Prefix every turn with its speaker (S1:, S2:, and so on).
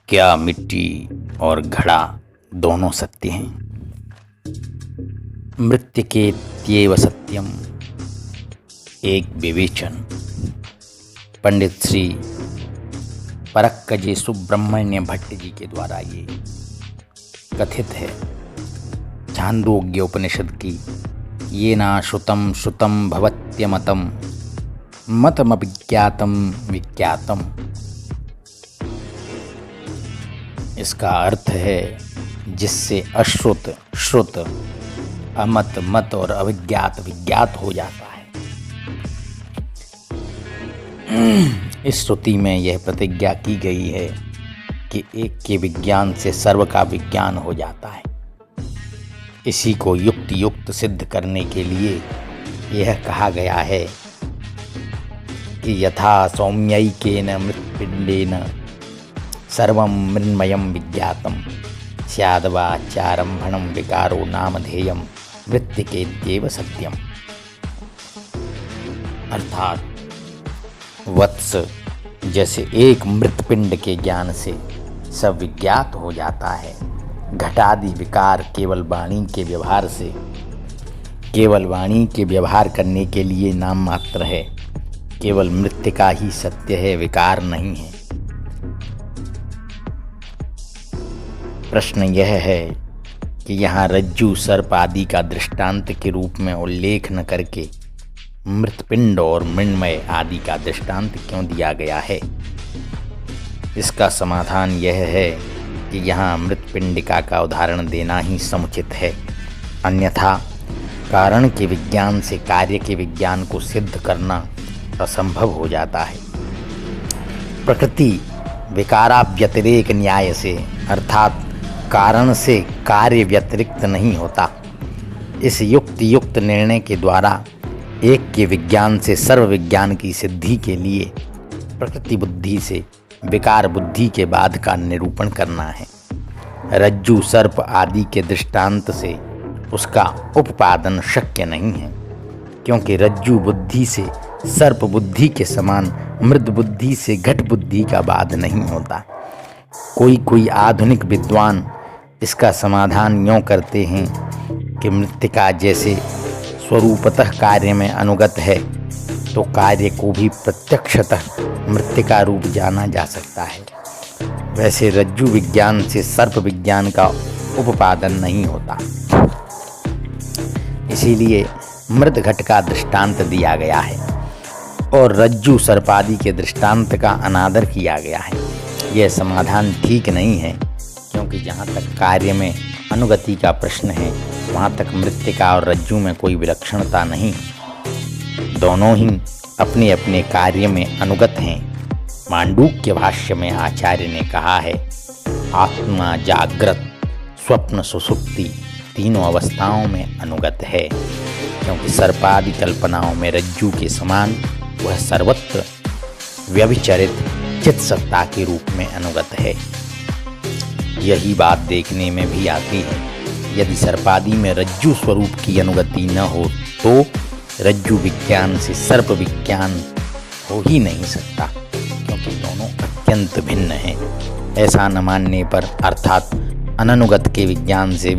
S1: क्या मिट्टी और घड़ा दोनों सत्य हैं? मृत्तिकेत्येव सत्यम, एक विवेचन। पंडित श्री परक्कजे सुब्रह्मण्य भट्ट जी के द्वारा ये कथित है। छांदोग्य उपनिषद की ये ना श्रुतम श्रुतम भवत्यमतम मतमभिज्ञातम विज्ञातम। इसका अर्थ है जिससे अश्रुत श्रुत, अमत मत और अविज्ञात विज्ञात हो जाता है। इस श्रुति में यह प्रतिज्ञा की गई है कि एक के विज्ञान से सर्व का विज्ञान हो जाता है। इसी को युक्ति युक्त सिद्ध करने के लिए यह कहा गया है कि यथा सौम्यैकेन मृत्पिंडेन सर्वं मृण्मयं विज्ञातं स्याद्वाचारम्भणं विकारो नामधेयं मृत्तिकेत्येव सत्यम। अर्थात वत्स, जैसे एक मृतपिंड के ज्ञान से सब विज्ञात हो जाता है, घटादि विकार केवल वाणी के व्यवहार से, केवल वाणी के व्यवहार करने के लिए नाम मात्र है। केवल मृत्तिका ही सत्य है, विकार नहीं है। प्रश्न यह है कि यहाँ रज्जु सर्प आदि का दृष्टांत के रूप में उल्लेख न करके मृतपिंड और मृण्मय आदि का दृष्टांत क्यों दिया गया है? इसका समाधान यह है कि यहाँ मृतपिंडिका का उदाहरण देना ही समुचित है। अन्यथा कारण के विज्ञान से कार्य के विज्ञान को सिद्ध करना असंभव हो जाता है। प्रकृति विकाराव्यतिरेक न्याय से, अर्थात कारण से कार्य व्यतिरिक्त नहीं होता। इस युक्त निर्णय के द्वारा एक के विज्ञान से सर्व विज्ञान की सिद्धि के लिए प्रकृति बुद्धि से विकार बुद्धि के बाद का निरूपण करना है। रज्जु सर्प आदि के दृष्टांत से उसका उपादन शक्य नहीं है, क्योंकि रज्जु बुद्धि से सर्प बुद्धि के समान मृद बुद्धि से घट बुद्धि का बाद नहीं होता। कोई आधुनिक विद्वान इसका समाधान यूँ करते हैं कि मृत्तिका जैसे स्वरूपतः कार्य में अनुगत है, तो कार्य को भी प्रत्यक्षतः मृत्तिका रूप जाना जा सकता है। वैसे रज्जु विज्ञान से सर्प विज्ञान का उपादन नहीं होता। इसीलिए मृद घट का दृष्टांत दिया गया है और रज्जु सर्पादि के दृष्टांत का अनादर किया गया है। यह समाधान ठीक नहीं है, क्योंकि जहाँ तक कार्य में अनुगति का प्रश्न है, वहाँ तक मृत्तिका और रज्जु में कोई विलक्षणता नहीं। दोनों ही अपने अपने कार्य में अनुगत हैं। मांडूक्य भाष्य में आचार्य ने कहा है, आत्मा जागृत स्वप्न सुसुप्ति तीनों अवस्थाओं में अनुगत है, क्योंकि सर्पादि कल्पनाओं में रज्जु के समान वह सर्वत्र व्यभिचरित चित सत्ता के रूप में अनुगत है। यही बात देखने में भी आती है। यदि सर्पादि में रज्जु स्वरूप की अनुगति न हो तो रज्जु विज्ञान से सर्प विज्ञान हो ही नहीं सकता, क्योंकि दोनों अत्यंत भिन्न हैं। ऐसा न मानने पर, अर्थात अननुगत के विज्ञान से